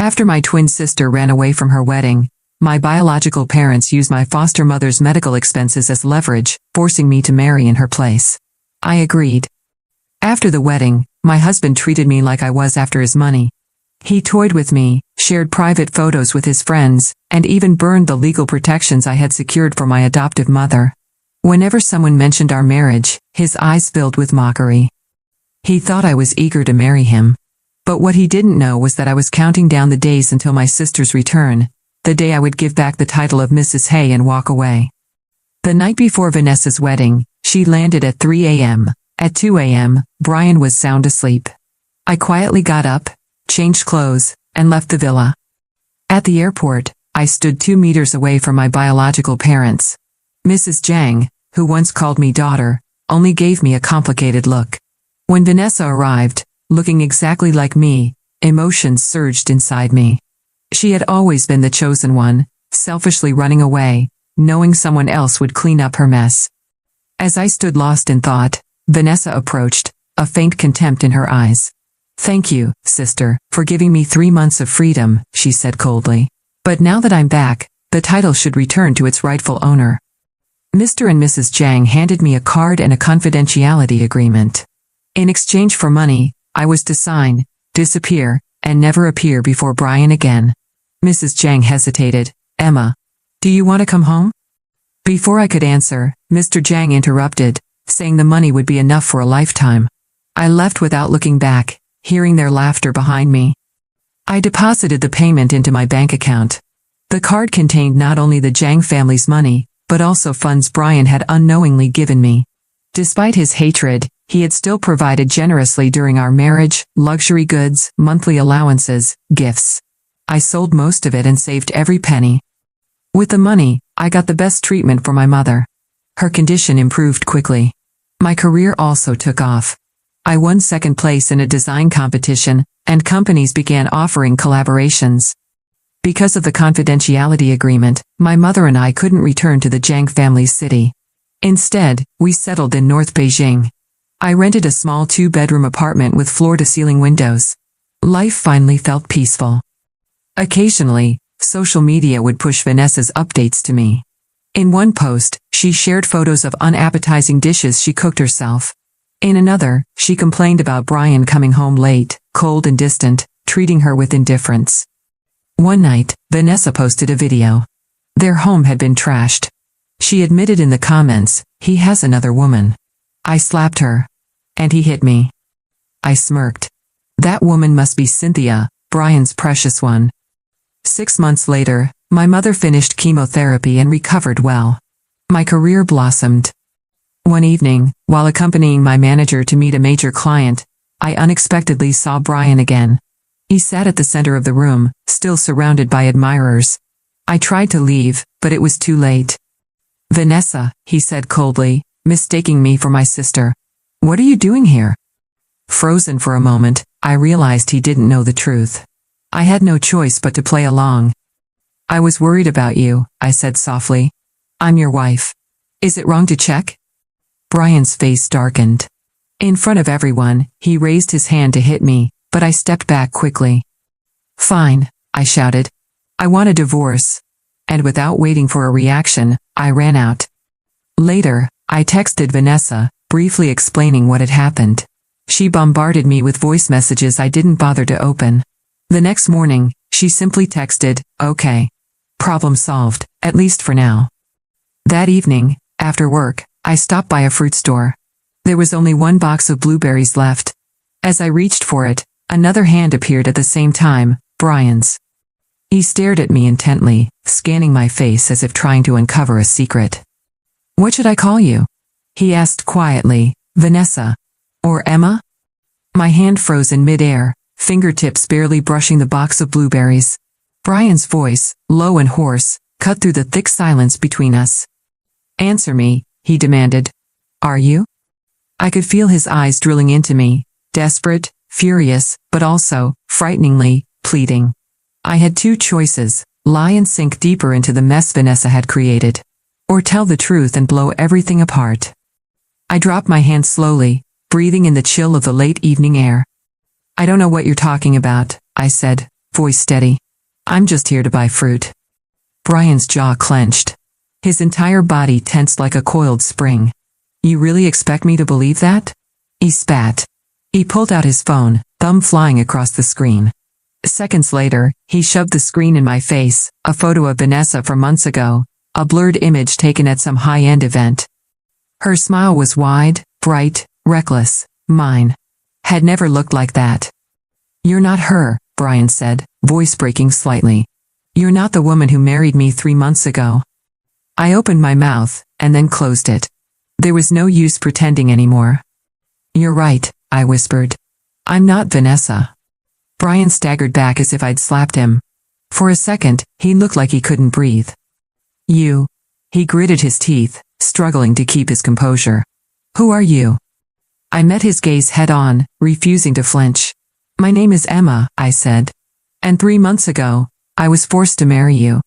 After my twin sister ran away from her wedding, my biological parents used my foster mother's medical expenses as leverage, forcing me to marry in her place. I agreed. After the wedding, my husband treated me like I was after his money. He toyed with me, shared private photos with his friends, and even burned the legal protections I had secured for my adoptive mother. Whenever someone mentioned our marriage, his eyes filled with mockery. He thought I was eager to marry him. But what he didn't know was that I was counting down the days until my sister's return, the day I would give back the title of Mrs. Hay and walk away. The night before Vanessa's wedding, she landed at 3 a.m. At 2 a.m., Brian was sound asleep. I quietly got up, changed clothes, and left the villa. At the airport, I stood 2 meters away from my biological parents. Mrs. Jang, who once called me daughter, only gave me a complicated look. When Vanessa arrived, looking exactly like me, emotions surged inside me. She had always been the chosen one, selfishly running away, knowing someone else would clean up her mess. As I stood lost in thought, Vanessa approached, a faint contempt in her eyes. "Thank you, sister, for giving me 3 months of freedom," she said coldly. "But now that I'm back, the title should return to its rightful owner." Mr. and Mrs. Jang handed me a card and a confidentiality agreement. In exchange for money, I was to sign, disappear, and never appear before Brian again. Mrs. Jang hesitated. "Emma, do you want to come home?" Before I could answer, Mr. Jang interrupted, saying the money would be enough for a lifetime. I left without looking back, hearing their laughter behind me. I deposited the payment into my bank account. The card contained not only the Jang family's money, but also funds Brian had unknowingly given me. Despite his hatred, he had still provided generously during our marriage, luxury goods, monthly allowances, gifts. I sold most of it and saved every penny. With the money, I got the best treatment for my mother. Her condition improved quickly. My career also took off. I won second place in a design competition, and companies began offering collaborations. Because of the confidentiality agreement, my mother and I couldn't return to the Jang family's city. Instead, we settled in North Beijing. I rented a small 2-bedroom apartment with floor-to-ceiling windows. Life finally felt peaceful. Occasionally, social media would push Vanessa's updates to me. In one post, she shared photos of unappetizing dishes she cooked herself. In another, she complained about Brian coming home late, cold and distant, treating her with indifference. One night, Vanessa posted a video. Their home had been trashed. She admitted in the comments, "He has another woman." I slapped her. And he hit me. I smirked. That woman must be Cynthia, Brian's precious one. 6 months later, my mother finished chemotherapy and recovered well. My career blossomed. One evening, while accompanying my manager to meet a major client, I unexpectedly saw Brian again. He sat at the center of the room, still surrounded by admirers. I tried to leave, but it was too late. "Vanessa," he said coldly, mistaking me for my sister. "What are you doing here?" Frozen for a moment, I realized he didn't know the truth. I had no choice but to play along. "I was worried about you," I said softly. "I'm your wife. Is it wrong to check?" Brian's face darkened. In front of everyone, he raised his hand to hit me, but I stepped back quickly. "Fine," I shouted. "I want a divorce." And without waiting for a reaction, I ran out. Later, I texted Vanessa, briefly explaining what had happened. She bombarded me with voice messages I didn't bother to open. The next morning, she simply texted, "Okay. Problem solved, at least for now." That evening, after work, I stopped by a fruit store. There was only one box of blueberries left. As I reached for it, another hand appeared at the same time, Brian's. He stared at me intently, scanning my face as if trying to uncover a secret. "What should I call you?" he asked quietly. "Vanessa? Or Emma?" My hand froze in midair, fingertips barely brushing the box of blueberries. Brian's voice, low and hoarse, cut through the thick silence between us. "Answer me," he demanded. "Are you?" I could feel his eyes drilling into me, desperate, furious, but also, frighteningly, pleading. I had two choices: lie and sink deeper into the mess Vanessa had created, or tell the truth and blow everything apart. I dropped my hand slowly, breathing in the chill of the late evening air. "I don't know what you're talking about," I said. voice steady. I'm just here to buy fruit. Brian's jaw clenched. His entire body tensed like a coiled spring. You really expect me to believe that? He spat. He pulled out his phone, thumb flying across the screen. Seconds later, he shoved the screen in my face, a photo of Vanessa from months ago, a blurred image taken at some high-end event. Her smile was wide, bright, reckless. Mine had never looked like that. You're not her, Brian said, voice breaking slightly. You're not the woman who married me 3 months ago. I opened my mouth, and then closed it. There was no use pretending anymore. You're right, I whispered. I'm not Vanessa. Brian staggered back as if I'd slapped him. For a second, he looked like he couldn't breathe. You. He gritted his teeth, struggling to keep his composure. Who are you? I met his gaze head-on, refusing to flinch. My name is Emma, I said. And 3 months ago, I was forced to marry you.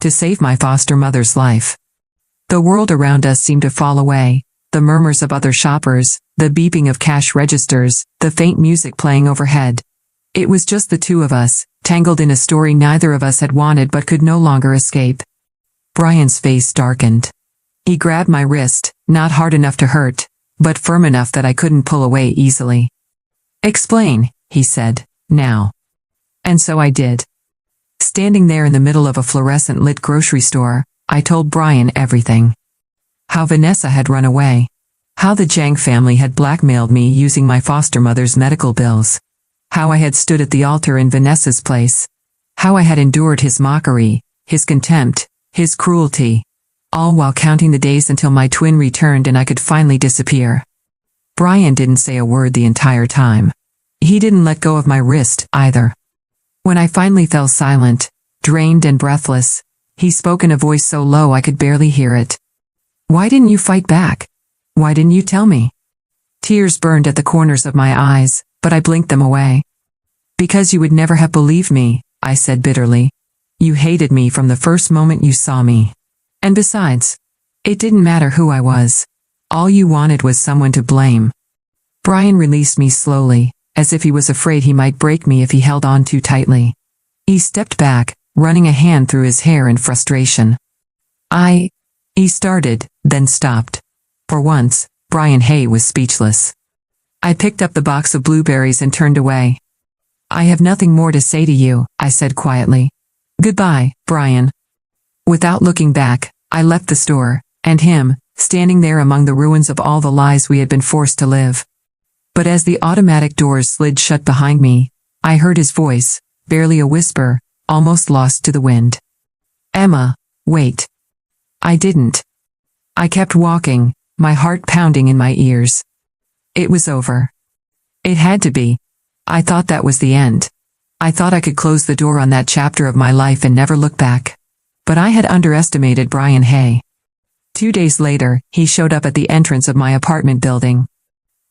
To save my foster mother's life. The world around us seemed to fall away, the murmurs of other shoppers, the beeping of cash registers, the faint music playing overhead. It was just the two of us, tangled in a story neither of us had wanted but could no longer escape. Brian's face darkened. He grabbed my wrist, not hard enough to hurt, but firm enough that I couldn't pull away easily. Explain, he said, now. And so I did. Standing there in the middle of a fluorescent-lit grocery store, I told Brian everything. How Vanessa had run away. How the Jang family had blackmailed me using my foster mother's medical bills. How I had stood at the altar in Vanessa's place. How I had endured his mockery, his contempt, his cruelty. All while counting the days until my twin returned and I could finally disappear. Brian didn't say a word the entire time. He didn't let go of my wrist, either. When I finally fell silent, drained and breathless, he spoke in a voice so low I could barely hear it. Why didn't you fight back? Why didn't you tell me? Tears burned at the corners of my eyes, but I blinked them away. Because you would never have believed me, I said bitterly. You hated me from the first moment you saw me. And besides, it didn't matter who I was. All you wanted was someone to blame. Brian released me slowly, as if he was afraid he might break me if he held on too tightly. He stepped back, running a hand through his hair in frustration. He started, then stopped. For once, Brian Hay was speechless. I picked up the box of blueberries and turned away. I have nothing more to say to you, I said quietly. Goodbye, Brian. Without looking back, I left the store, and him, standing there among the ruins of all the lies we had been forced to live. But as the automatic doors slid shut behind me, I heard his voice, barely a whisper, almost lost to the wind. Emma, wait. I didn't. I kept walking, my heart pounding in my ears. It was over. It had to be. I thought that was the end. I thought I could close the door on that chapter of my life and never look back. But I had underestimated Brian Hay. 2 days later, he showed up at the entrance of my apartment building.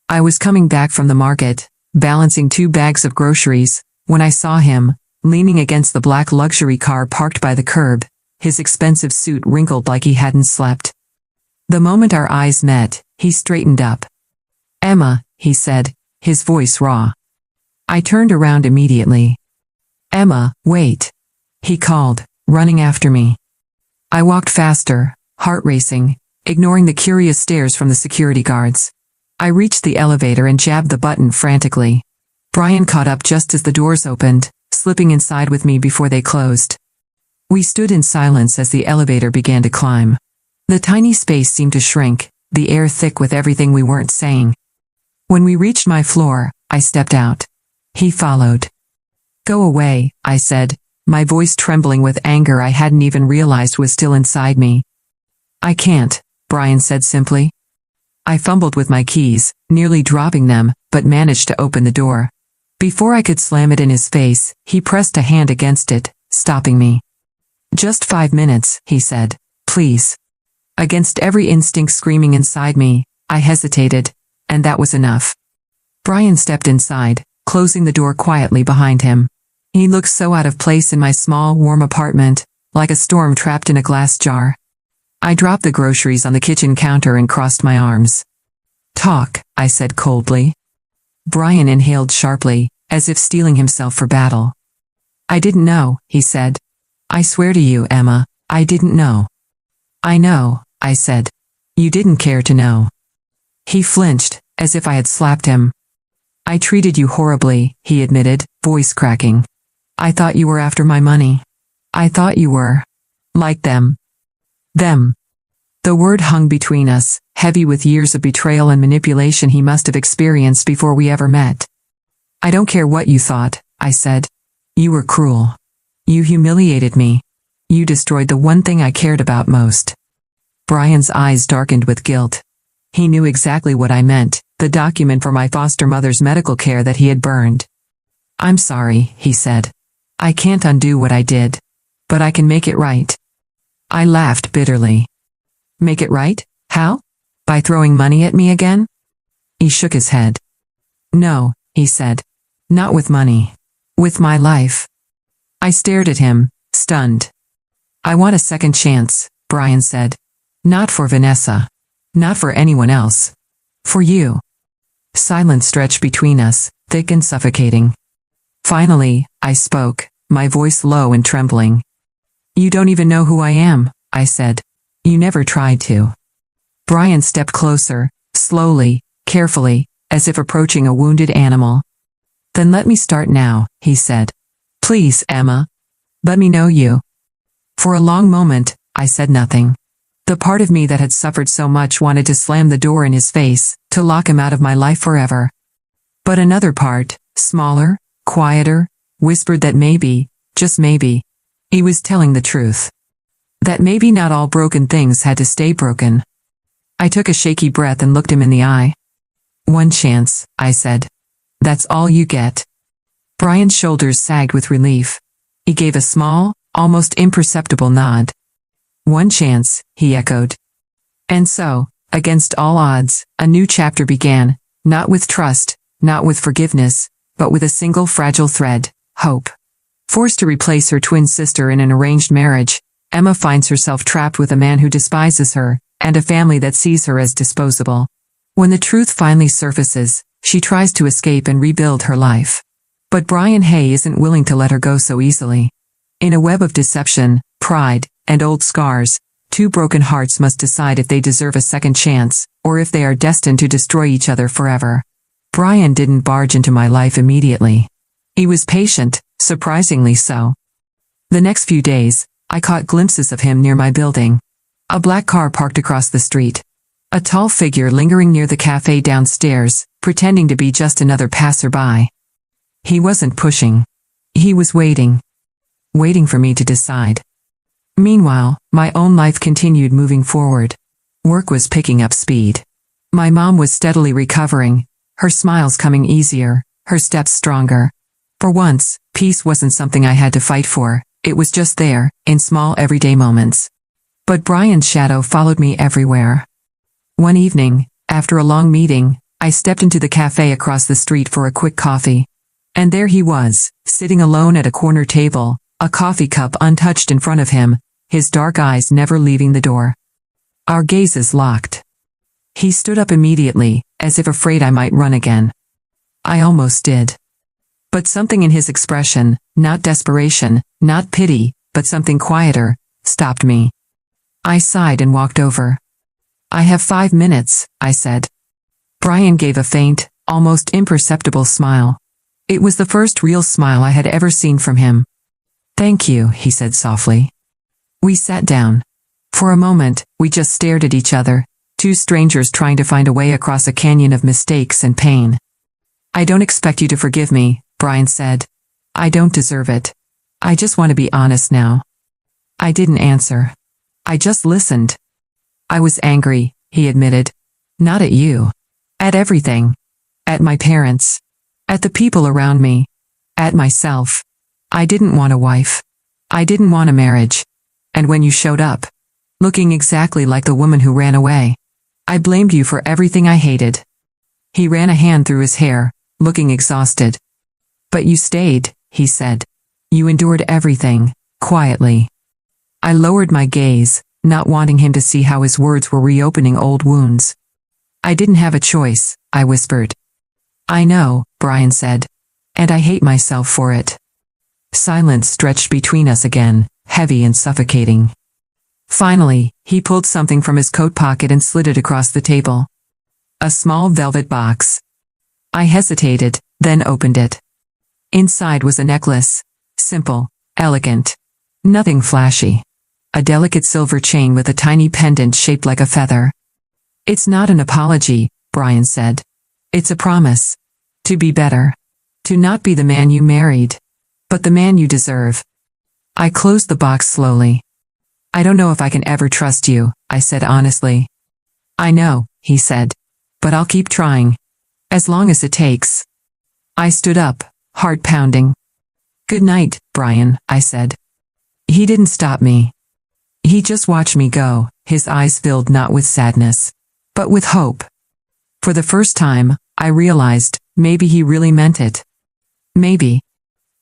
I was coming back from the market, balancing 2 bags of groceries, when I saw him, leaning against the black luxury car parked by the curb, his expensive suit wrinkled like he hadn't slept. The moment our eyes met, he straightened up. Emma, he said, his voice raw. I turned around immediately. Emma, wait. He called, running after me. I walked faster, heart racing, ignoring the curious stares from the security guards. I reached the elevator and jabbed the button frantically. Brian caught up just as the doors opened, slipping inside with me before they closed. We stood in silence as the elevator began to climb. The tiny space seemed to shrink, the air thick with everything we weren't saying. When we reached my floor, I stepped out. He followed. Go away, I said, my voice trembling with anger I hadn't even realized was still inside me. I can't, Brian said simply. I fumbled with my keys, nearly dropping them, but managed to open the door. Before I could slam it in his face, he pressed a hand against it, stopping me. Just 5 minutes, he said, please. Against every instinct screaming inside me, I hesitated, and that was enough. Brian stepped inside, closing the door quietly behind him. He looked so out of place in my small, warm apartment, like a storm trapped in a glass jar. I dropped the groceries on the kitchen counter and crossed my arms. Talk, I said coldly. Brian inhaled sharply, as if steeling himself for battle. I didn't know, he said. I swear to you, Emma, I didn't know. I know, I said. You didn't care to know. He flinched, as if I had slapped him. I treated you horribly, he admitted, voice cracking. I thought you were after my money. I thought you were like them. Them. The word hung between us, heavy with years of betrayal and manipulation he must have experienced before we ever met. I don't care what you thought, I said. You were cruel. You humiliated me. You destroyed the one thing I cared about most. Brian's eyes darkened with guilt. He knew exactly what I meant, the document for my foster mother's medical care that he had burned. I'm sorry, he said. I can't undo what I did. But I can make it right. I laughed bitterly. Make it right? How? By throwing money at me again? He shook his head. No, he said. Not with money. With my life. I stared at him, stunned. I want a second chance, Brian said. Not for Vanessa. Not for anyone else. For you. Silence stretched between us, thick and suffocating. Finally, I spoke, my voice low and trembling. You don't even know who I am, I said. You never tried to. Brian stepped closer, slowly, carefully, as if approaching a wounded animal. Then let me start now, he said. Please, Emma. Let me know you. For a long moment, I said nothing. The part of me that had suffered so much wanted to slam the door in his face, to lock him out of my life forever. But another part, smaller, quieter, whispered that maybe, just maybe, he was telling the truth. That maybe not all broken things had to stay broken. I took a shaky breath and looked him in the eye. One chance, I said. That's all you get. Brian's shoulders sagged with relief. He gave a small, almost imperceptible nod. One chance, he echoed. And so, against all odds, a new chapter began, not with trust, not with forgiveness, but with a single fragile thread, hope. Forced to replace her twin sister in an arranged marriage, Emma finds herself trapped with a man who despises her, and a family that sees her as disposable. When the truth finally surfaces, she tries to escape and rebuild her life. But Brian Hay isn't willing to let her go so easily. In a web of deception, pride, and old scars, two broken hearts must decide if they deserve a second chance, or if they are destined to destroy each other forever. Brian didn't barge into my life immediately. He was patient, surprisingly so. The next few days, I caught glimpses of him near my building. A black car parked across the street. A tall figure lingering near the cafe downstairs, pretending to be just another passerby. He wasn't pushing. He was waiting. Waiting for me to decide. Meanwhile, my own life continued moving forward. Work was picking up speed. My mom was steadily recovering, her smiles coming easier, her steps stronger. For once, peace wasn't something I had to fight for, it was just there, in small everyday moments. But Brian's shadow followed me everywhere. One evening, after a long meeting, I stepped into the cafe across the street for a quick coffee. And there he was, sitting alone at a corner table, a coffee cup untouched in front of him, his dark eyes never leaving the door. Our gazes locked. He stood up immediately, as if afraid I might run again. I almost did. But something in his expression, not desperation, not pity, but something quieter, stopped me. I sighed and walked over. I have 5 minutes, I said. Brian gave a faint, almost imperceptible smile. It was the first real smile I had ever seen from him. Thank you, he said softly. We sat down. For a moment, we just stared at each other, two strangers trying to find a way across a canyon of mistakes and pain. I don't expect you to forgive me, Brian said. I don't deserve it. I just want to be honest now. I didn't answer. I just listened. I was angry, he admitted. Not at you. At everything. At my parents. At the people around me. At myself. I didn't want a wife. I didn't want a marriage. And when you showed up, looking exactly like the woman who ran away, I blamed you for everything I hated. He ran a hand through his hair, looking exhausted. But you stayed, he said. You endured everything, quietly. I lowered my gaze, not wanting him to see how his words were reopening old wounds. I didn't have a choice, I whispered. I know, Brian said. And I hate myself for it. Silence stretched between us again, heavy and suffocating. Finally, he pulled something from his coat pocket and slid it across the table. A small velvet box. I hesitated, then opened it. Inside was a necklace. Simple, elegant. Nothing flashy. A delicate silver chain with a tiny pendant shaped like a feather. "It's not an apology," Brian said. "It's a promise. To be better. To not be the man you married, but the man you deserve." I closed the box slowly. "I don't know if I can ever trust you," I said honestly. "I know," he said. "But I'll keep trying. As long as it takes." I stood up, heart pounding. "Good night, Brian," I said. He didn't stop me. He just watched me go, his eyes filled not with sadness, but with hope. For the first time, I realized, maybe he really meant it. Maybe.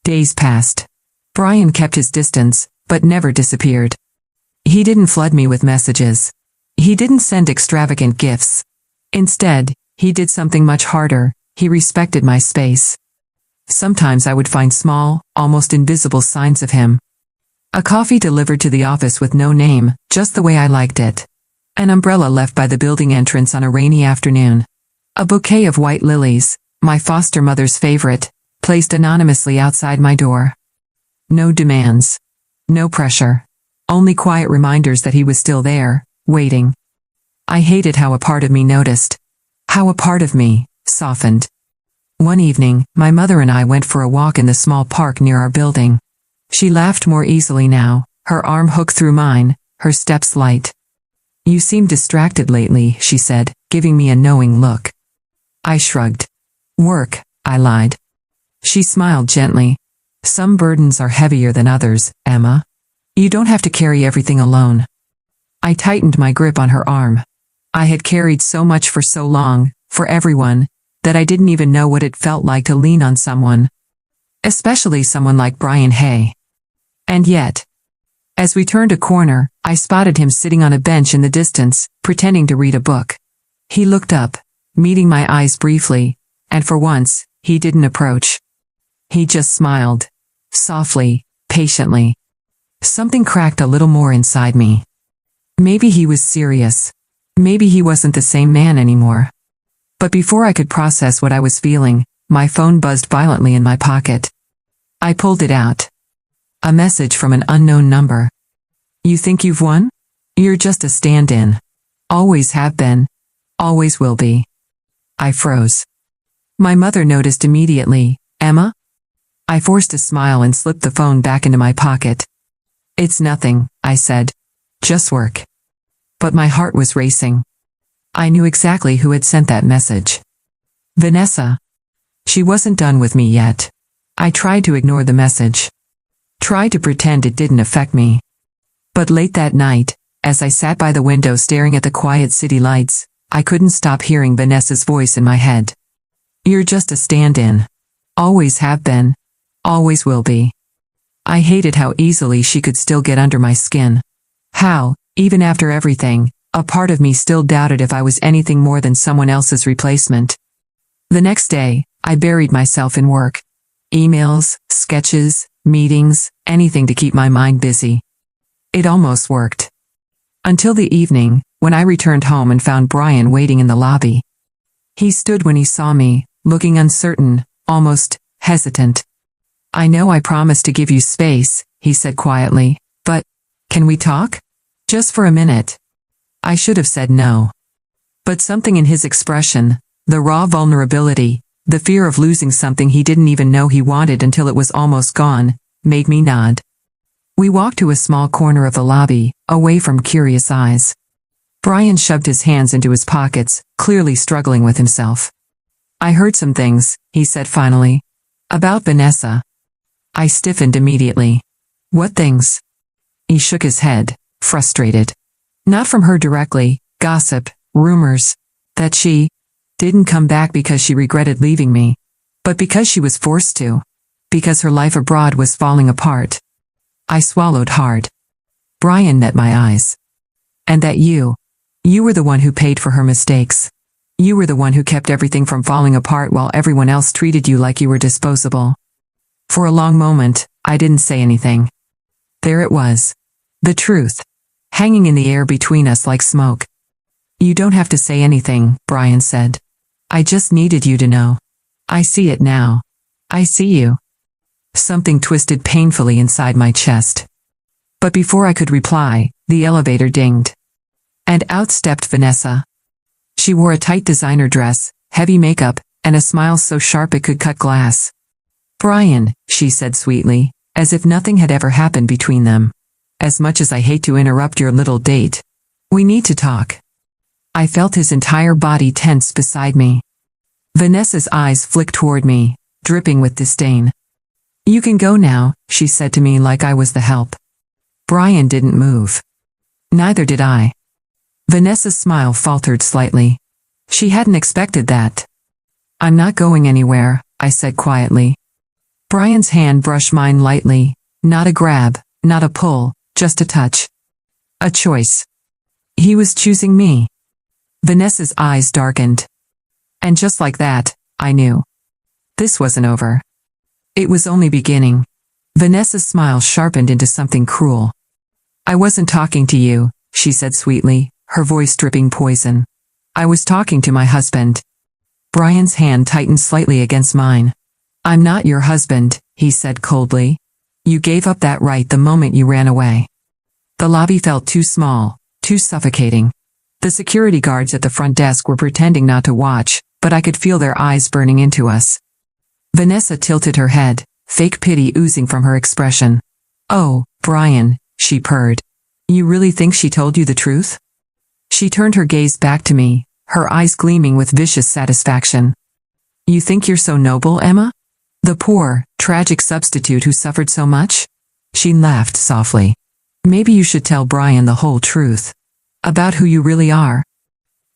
Days passed. Brian kept his distance, but never disappeared. He didn't flood me with messages. He didn't send extravagant gifts. Instead, he did something much harder. He respected my space. Sometimes I would find small, almost invisible signs of him. A coffee delivered to the office with no name, just the way I liked it. An umbrella left by the building entrance on a rainy afternoon. A bouquet of white lilies, my foster mother's favorite, placed anonymously outside my door. No demands. No pressure. Only quiet reminders that he was still there, waiting. I hated how a part of me noticed. How a part of me softened. One evening, my mother and I went for a walk in the small park near our building. She laughed more easily now, her arm hooked through mine, her steps light. "You seem distracted lately," she said, giving me a knowing look. I shrugged. "Work," I lied. She smiled gently. "Some burdens are heavier than others, Emma. You don't have to carry everything alone." I tightened my grip on her arm. I had carried so much for so long, for everyone, that I didn't even know what it felt like to lean on someone. Especially someone like Brian Hay. And yet, as we turned a corner, I spotted him sitting on a bench in the distance, pretending to read a book. He looked up, meeting my eyes briefly, and for once, he didn't approach. He just smiled. Softly, patiently. Something cracked a little more inside me. Maybe he was serious. Maybe he wasn't the same man anymore. But before I could process what I was feeling, my phone buzzed violently in my pocket. I pulled it out. A message from an unknown number. "You think you've won? You're just a stand-in. Always have been. Always will be." I froze. My mother noticed immediately. "Emma?" I forced a smile and slipped the phone back into my pocket. "It's nothing," I said. "Just work." But my heart was racing. I knew exactly who had sent that message. Vanessa. She wasn't done with me yet. I tried to ignore the message. Tried to pretend it didn't affect me. But late that night, as I sat by the window staring at the quiet city lights, I couldn't stop hearing Vanessa's voice in my head. "You're just a stand-in. Always have been. Always will be." I hated how easily she could still get under my skin. How, even after everything, a part of me still doubted if I was anything more than someone else's replacement. The next day, I buried myself in work. Emails, sketches, meetings, anything to keep my mind busy. It almost worked. Until the evening, when I returned home and found Brian waiting in the lobby. He stood when he saw me, looking uncertain, almost hesitant. "I know I promised to give you space," he said quietly, "but can we talk? Just for a minute." I should have said no. But something in his expression, the raw vulnerability, the fear of losing something he didn't even know he wanted until it was almost gone, made me nod. We walked to a small corner of the lobby, away from curious eyes. Brian shoved his hands into his pockets, clearly struggling with himself. "I heard some things," he said finally. "About Vanessa." I stiffened immediately. "What things?" He shook his head, frustrated. "Not from her directly, gossip, rumors, that she didn't come back because she regretted leaving me, but because she was forced to, because her life abroad was falling apart." I swallowed hard. Brian met my eyes. "And that you were the one who paid for her mistakes. You were the one who kept everything from falling apart while everyone else treated you like you were disposable." For a long moment, I didn't say anything. There it was. The truth. Hanging in the air between us like smoke. You don't have to say anything, Brian said. I just needed you to know. I see it now. I see you. Something twisted painfully inside my chest. But before I could reply, the elevator dinged. And out stepped Vanessa. She wore a tight designer dress, heavy makeup, and a smile so sharp it could cut glass. Brian, she said sweetly, as if nothing had ever happened between them. As much as I hate to interrupt your little date, we need to talk. I felt his entire body tense beside me. Vanessa's eyes flicked toward me, dripping with disdain. You can go now, she said to me like I was the help. Brian didn't move. Neither did I. Vanessa's smile faltered slightly. She hadn't expected that. I'm not going anywhere, I said quietly. Brian's hand brushed mine lightly, not a grab, not a pull, just a touch. A choice. He was choosing me. Vanessa's eyes darkened. And just like that, I knew. This wasn't over. It was only beginning. Vanessa's smile sharpened into something cruel. I wasn't talking to you, she said sweetly, her voice dripping poison. I was talking to my husband. Brian's hand tightened slightly against mine. I'm not your husband, he said coldly. You gave up that right the moment you ran away. The lobby felt too small, too suffocating. The security guards at the front desk were pretending not to watch, but I could feel their eyes burning into us. Vanessa tilted her head, fake pity oozing from her expression. Oh, Brian, she purred. You really think she told you the truth? She turned her gaze back to me, her eyes gleaming with vicious satisfaction. You think you're so noble, Emma? The poor, tragic substitute who suffered so much? She laughed softly. Maybe you should tell Brian the whole truth. About who you really are.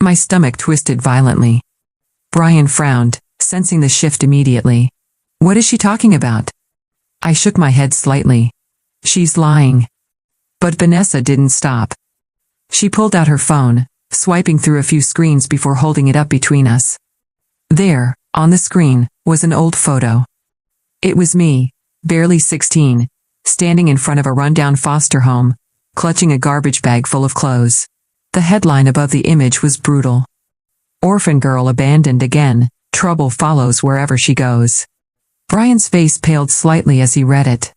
My stomach twisted violently. Brian frowned, sensing the shift immediately. What is she talking about? I shook my head slightly. She's lying. But Vanessa didn't stop. She pulled out her phone, swiping through a few screens before holding it up between us. There, on the screen, was an old photo. It was me, barely 16, standing in front of a rundown foster home, clutching a garbage bag full of clothes. The headline above the image was brutal. Orphan girl abandoned again, trouble follows wherever she goes. Brian's face paled slightly as he read it.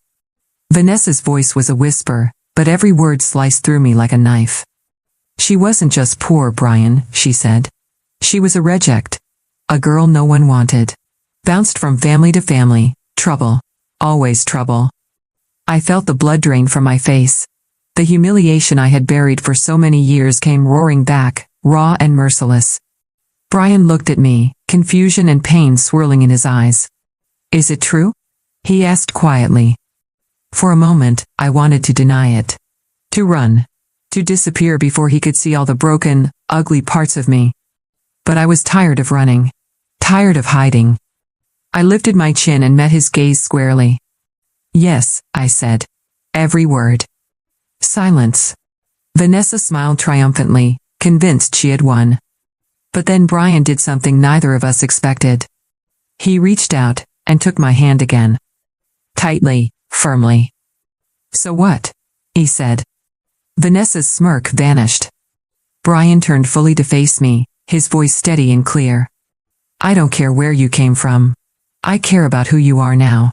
Vanessa's voice was a whisper, but every word sliced through me like a knife. She wasn't just poor, Brian, she said. She was a reject. A girl no one wanted. Bounced from family to family, trouble. Always trouble. I felt the blood drain from my face. The humiliation I had buried for so many years came roaring back, raw and merciless. Brian looked at me, confusion and pain swirling in his eyes. Is it true? He asked quietly. For a moment, I wanted to deny it. To run. To disappear before he could see all the broken, ugly parts of me. But I was tired of running. Tired of hiding. I lifted my chin and met his gaze squarely. Yes, I said. Every word. Silence. Vanessa smiled triumphantly, convinced she had won. But then Brian did something neither of us expected. He reached out and took my hand again. Tightly, firmly. So what? He said. Vanessa's smirk vanished. Brian turned fully to face me, his voice steady and clear. I don't care where you came from. I care about who you are now.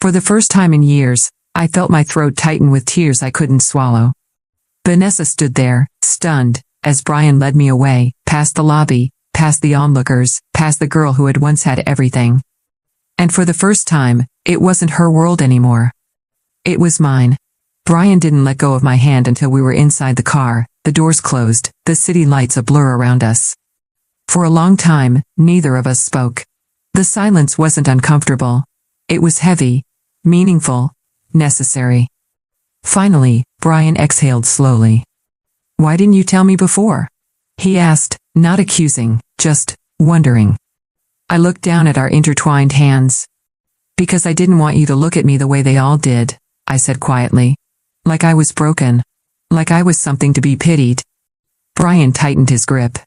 For the first time in years, I felt my throat tighten with tears I couldn't swallow. Vanessa stood there, stunned, as Brian led me away, past the lobby, past the onlookers, past the girl who had once had everything. And for the first time, it wasn't her world anymore. It was mine. Brian didn't let go of my hand until we were inside the car, the doors closed, the city lights a blur around us. For a long time, neither of us spoke. The silence wasn't uncomfortable. It was heavy, meaningful, necessary. Finally, Brian exhaled slowly. Why didn't you tell me before? He asked, not accusing, just wondering. I looked down at our intertwined hands. Because I didn't want you to look at me the way they all did, I said quietly. Like I was broken. Like I was something to be pitied. Brian tightened his grip.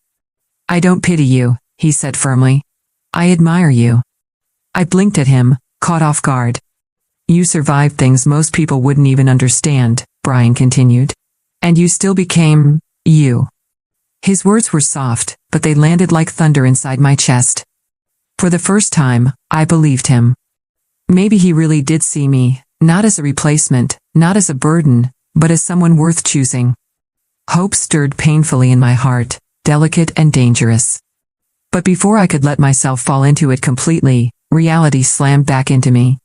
I don't pity you, he said firmly. I admire you. I blinked at him, caught off guard. You survived things most people wouldn't even understand, Brian continued. And you still became, you. His words were soft, but they landed like thunder inside my chest. For the first time, I believed him. Maybe he really did see me, not as a replacement, not as a burden, but as someone worth choosing. Hope stirred painfully in my heart, delicate and dangerous. But before I could let myself fall into it completely, reality slammed back into me.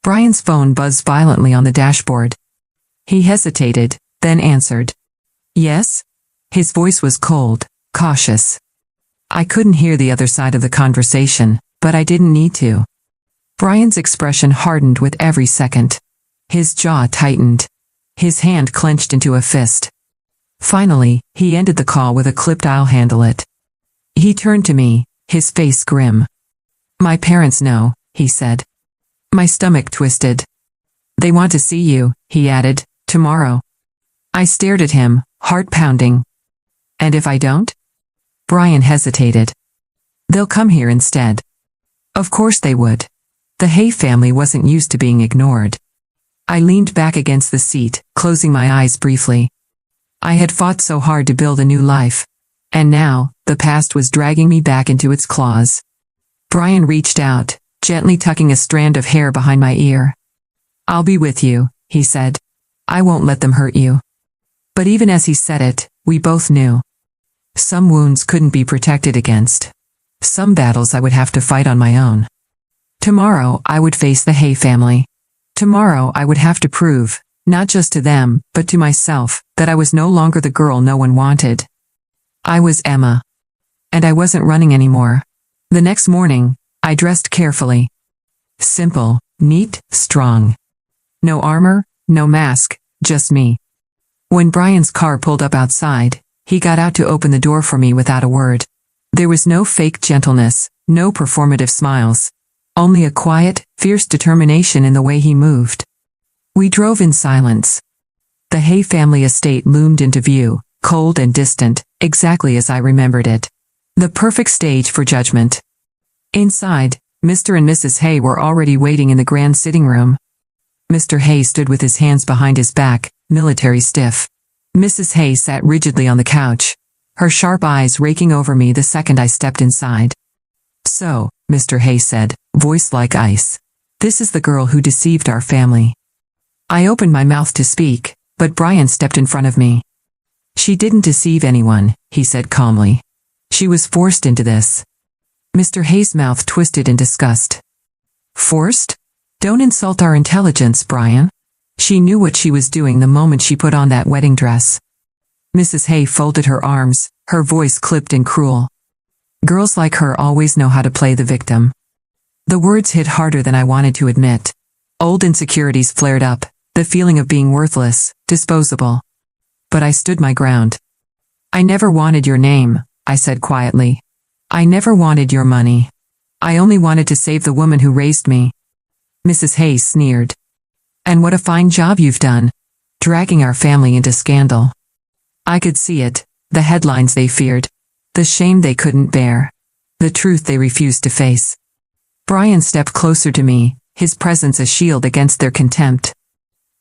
Brian's phone buzzed violently on the dashboard. He hesitated, then answered. Yes? His voice was cold, cautious. I couldn't hear the other side of the conversation, but I didn't need to. Brian's expression hardened with every second. His jaw tightened. His hand clenched into a fist. Finally, he ended the call with a clipped "I'll handle it." He turned to me, his face grim. My parents know, he said. My stomach twisted. They want to see you, he added, tomorrow. I stared at him, heart pounding. And if I don't? Brian hesitated. They'll come here instead. Of course they would. The Hay family wasn't used to being ignored. I leaned back against the seat, closing my eyes briefly. I had fought so hard to build a new life. And now, the past was dragging me back into its claws. Brian reached out, gently tucking a strand of hair behind my ear. I'll be with you, he said. I won't let them hurt you. But even as he said it, we both knew. Some wounds couldn't be protected against. Some battles I would have to fight on my own. Tomorrow I would face the Hay family. Tomorrow I would have to prove, not just to them, but to myself, that I was no longer the girl no one wanted. I was Emma. And I wasn't running anymore. The next morning, I dressed carefully. Simple, neat, strong. No armor, no mask, just me. When Brian's car pulled up outside, he got out to open the door for me without a word. There was no fake gentleness, no performative smiles. Only a quiet, fierce determination in the way he moved. We drove in silence. The Hay family estate loomed into view, cold and distant, exactly as I remembered it. The perfect stage for judgment. Inside, Mr. and Mrs. Hay were already waiting in the grand sitting room. Mr. Hay stood with his hands behind his back, military stiff. Mrs. Hay sat rigidly on the couch, her sharp eyes raking over me the second I stepped inside. So, Mr. Hay said, voice like ice. This is the girl who deceived our family. I opened my mouth to speak, but Brian stepped in front of me. She didn't deceive anyone, he said calmly. She was forced into this. Mr. Hay's mouth twisted in disgust. Forced? Don't insult our intelligence, Brian. She knew what she was doing the moment she put on that wedding dress. Mrs. Hay folded her arms, her voice clipped and cruel. Girls like her always know how to play the victim. The words hit harder than I wanted to admit. Old insecurities flared up, the feeling of being worthless, disposable. But I stood my ground. I never wanted your name, I said quietly. I never wanted your money. I only wanted to save the woman who raised me. Mrs. Hay sneered. And what a fine job you've done, dragging our family into scandal. I could see it, the headlines they feared, the shame they couldn't bear, the truth they refused to face. Brian stepped closer to me, his presence a shield against their contempt.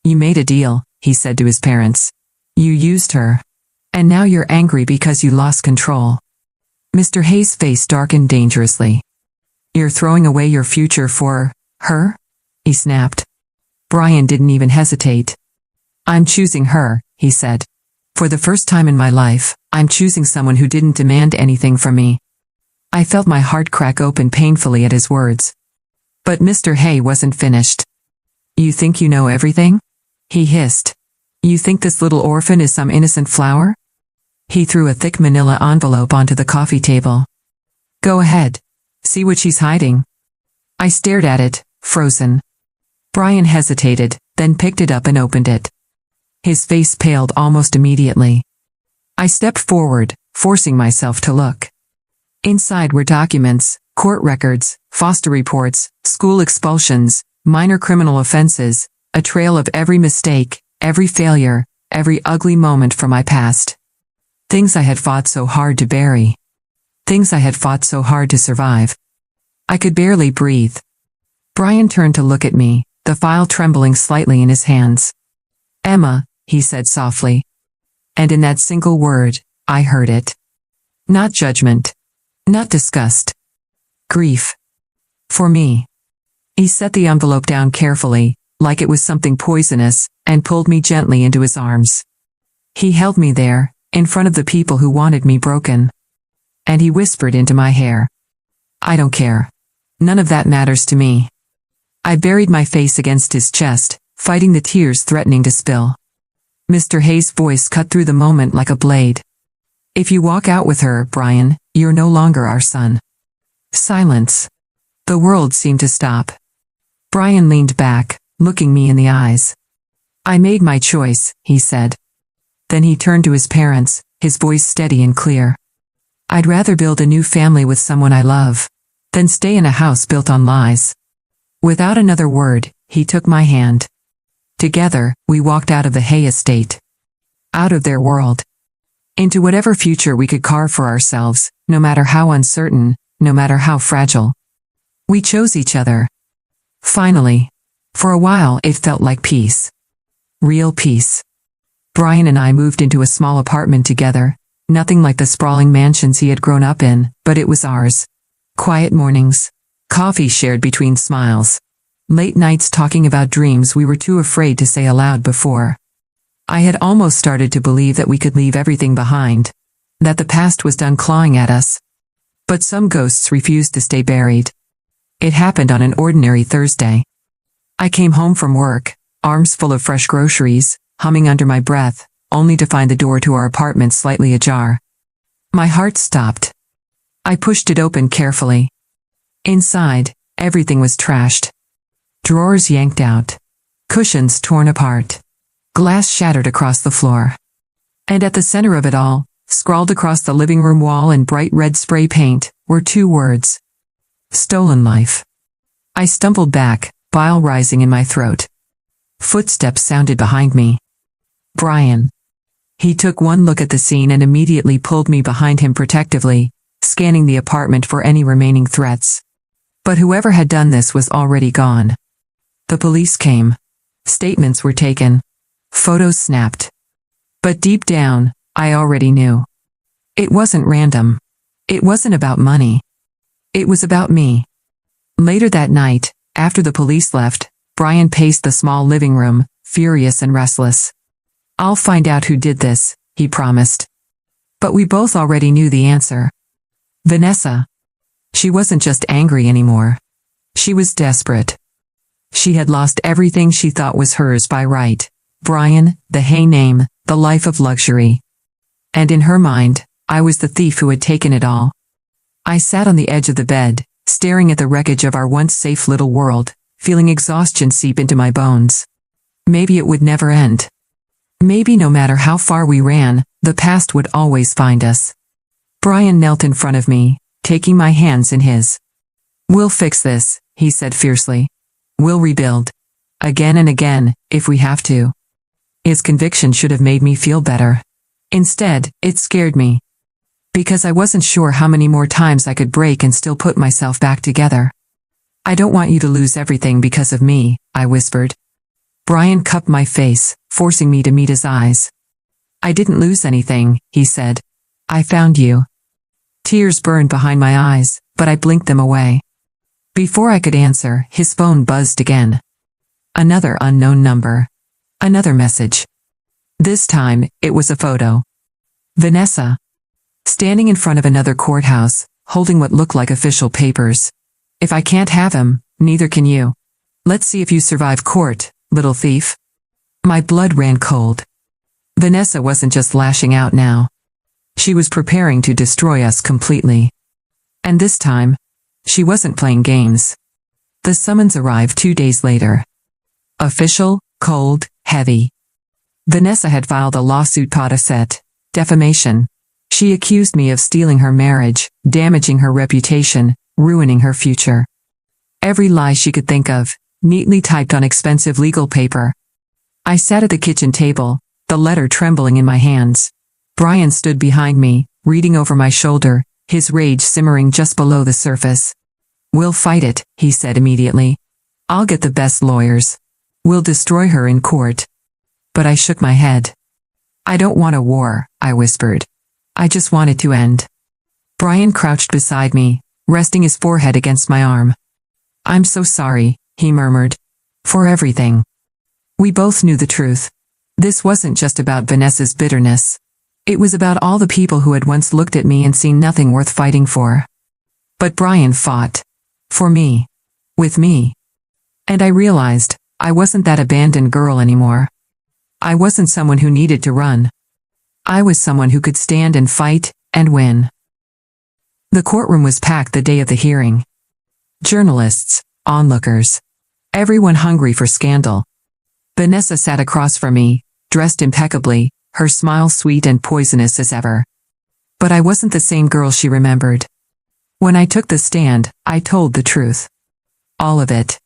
You made a deal, he said to his parents. You used her. And now you're angry because you lost control. Mr. Hay's face darkened dangerously. You're throwing away your future for her? He snapped. Brian didn't even hesitate. I'm choosing her, he said. For the first time in my life, I'm choosing someone who didn't demand anything from me. I felt my heart crack open painfully at his words. But Mr. Hay wasn't finished. You think you know everything? He hissed. You think this little orphan is some innocent flower? He threw a thick manila envelope onto the coffee table. Go ahead. See what she's hiding. I stared at it, frozen. Brian hesitated, then picked it up and opened it. His face paled almost immediately. I stepped forward, forcing myself to look. Inside were documents, court records, foster reports, school expulsions, minor criminal offenses, a trail of every mistake, every failure, every ugly moment from my past. Things I had fought so hard to bury. Things I had fought so hard to survive. I could barely breathe. Brian turned to look at me, the file trembling slightly in his hands. "Emma," he said softly. And in that single word, I heard it. Not judgment. Not disgust. Grief. For me. He set the envelope down carefully, like it was something poisonous, and pulled me gently into his arms. He held me there, in front of the people who wanted me broken. And he whispered into my hair. "I don't care. None of that matters to me." I buried my face against his chest, fighting the tears threatening to spill. Mr. Hayes' voice cut through the moment like a blade. "If you walk out with her, Brian, you're no longer our son." Silence. The world seemed to stop. Brian leaned back, looking me in the eyes. "I made my choice," he said. Then he turned to his parents, his voice steady and clear. "I'd rather build a new family with someone I love than stay in a house built on lies." Without another word, he took my hand. Together, we walked out of the Hay estate. Out of their world. Into whatever future we could carve for ourselves, no matter how uncertain, no matter how fragile. We chose each other. Finally. For a while it felt like peace. Real peace. Brian and I moved into a small apartment together, nothing like the sprawling mansions he had grown up in, but it was ours. Quiet mornings. Coffee shared between smiles. Late nights talking about dreams we were too afraid to say aloud before. I had almost started to believe that we could leave everything behind, that the past was done clawing at us. But some ghosts refused to stay buried. It happened on an ordinary Thursday. I came home from work, arms full of fresh groceries, humming under my breath, only to find the door to our apartment slightly ajar. My heart stopped. I pushed it open carefully. Inside, everything was trashed. Drawers yanked out. Cushions torn apart. Glass shattered across the floor. And at the center of it all, scrawled across the living room wall in bright red spray paint, were two words. Stolen life. I stumbled back, bile rising in my throat. Footsteps sounded behind me. Brian. He took one look at the scene and immediately pulled me behind him protectively, scanning the apartment for any remaining threats. But whoever had done this was already gone. The police came. Statements were taken. Photos snapped. But deep down, I already knew. It wasn't random. It wasn't about money. It was about me. Later that night, after the police left, Brian paced the small living room, furious and restless. "I'll find out who did this," he promised. But we both already knew the answer. Vanessa. She wasn't just angry anymore. She was desperate. She had lost everything she thought was hers by right. Brian, the Hay name, the life of luxury. And in her mind, I was the thief who had taken it all. I sat on the edge of the bed, staring at the wreckage of our once safe little world, feeling exhaustion seep into my bones. Maybe it would never end. Maybe no matter how far we ran, the past would always find us. Brian knelt in front of me, taking my hands in his. "We'll fix this," he said fiercely. "We'll rebuild. Again and again, if we have to." His conviction should have made me feel better. Instead, it scared me. Because I wasn't sure how many more times I could break and still put myself back together. "I don't want you to lose everything because of me," I whispered. Brian cupped my face, forcing me to meet his eyes. "I didn't lose anything," he said. "I found you." Tears burned behind my eyes, but I blinked them away. Before I could answer, his phone buzzed again. Another unknown number. Another message. This time, it was a photo. Vanessa. Standing in front of another courthouse, holding what looked like official papers. "If I can't have him, neither can you. Let's see if you survive court, little thief." My blood ran cold. Vanessa wasn't just lashing out now. She was preparing to destroy us completely. And this time, she wasn't playing games. The summons arrived 2 days later. Official, cold, heavy. Vanessa had filed a lawsuit Potisset, defamation. She accused me of stealing her marriage, damaging her reputation, ruining her future. Every lie she could think of, neatly typed on expensive legal paper. I sat at the kitchen table, the letter trembling in my hands. Brian stood behind me, reading over my shoulder, his rage simmering just below the surface. "We'll fight it," he said immediately. I'll get the best lawyers. We'll destroy her in court. But I shook my head. I don't want a war, I whispered. I just want it to end. Brian crouched beside me, resting his forehead against my arm. I'm so sorry, he murmured. For everything. We both knew the truth. This wasn't just about Vanessa's bitterness. It was about all the people who had once looked at me and seen nothing worth fighting for. But Brian fought. For me. With me. And I realized, I wasn't that abandoned girl anymore. I wasn't someone who needed to run. I was someone who could stand and fight, and win. The courtroom was packed the day of the hearing. Journalists, onlookers. Everyone hungry for scandal. Vanessa sat across from me, dressed impeccably, her smile sweet and poisonous as ever. But I wasn't the same girl she remembered. When I took the stand, I told the truth. All of it.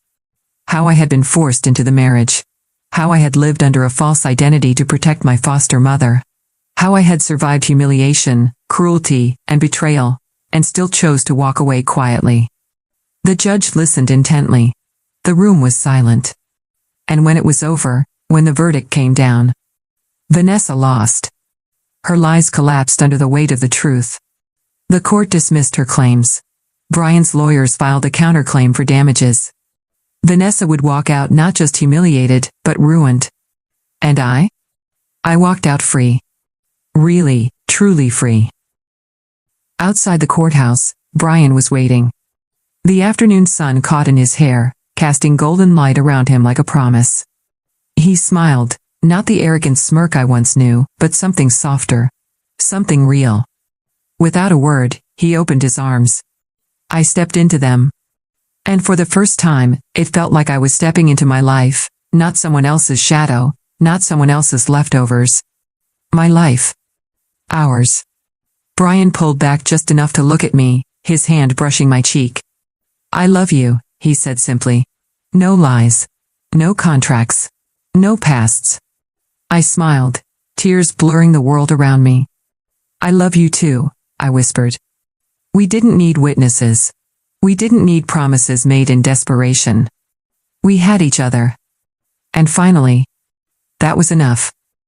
How I had been forced into the marriage. How I had lived under a false identity to protect my foster mother. How I had survived humiliation, cruelty, and betrayal, and still chose to walk away quietly. The judge listened intently. The room was silent. And when it was over, when the verdict came down, Vanessa lost. Her lies collapsed under the weight of the truth. The court dismissed her claims. Brian's lawyers filed a counterclaim for damages. Vanessa would walk out not just humiliated, but ruined. And I? I walked out free. Really, truly free. Outside the courthouse, Brian was waiting. The afternoon sun caught in his hair, casting golden light around him like a promise. He smiled, not the arrogant smirk I once knew, but something softer. Something real. Without a word, he opened his arms. I stepped into them. And for the first time, it felt like I was stepping into my life, not someone else's shadow, not someone else's leftovers. My life. Ours. Brian pulled back just enough to look at me, his hand brushing my cheek. I love you, he said simply. No lies. No contracts. No pasts. I smiled, tears blurring the world around me. I love you too, I whispered. We didn't need witnesses. We didn't need promises made in desperation. We had each other. And finally, that was enough.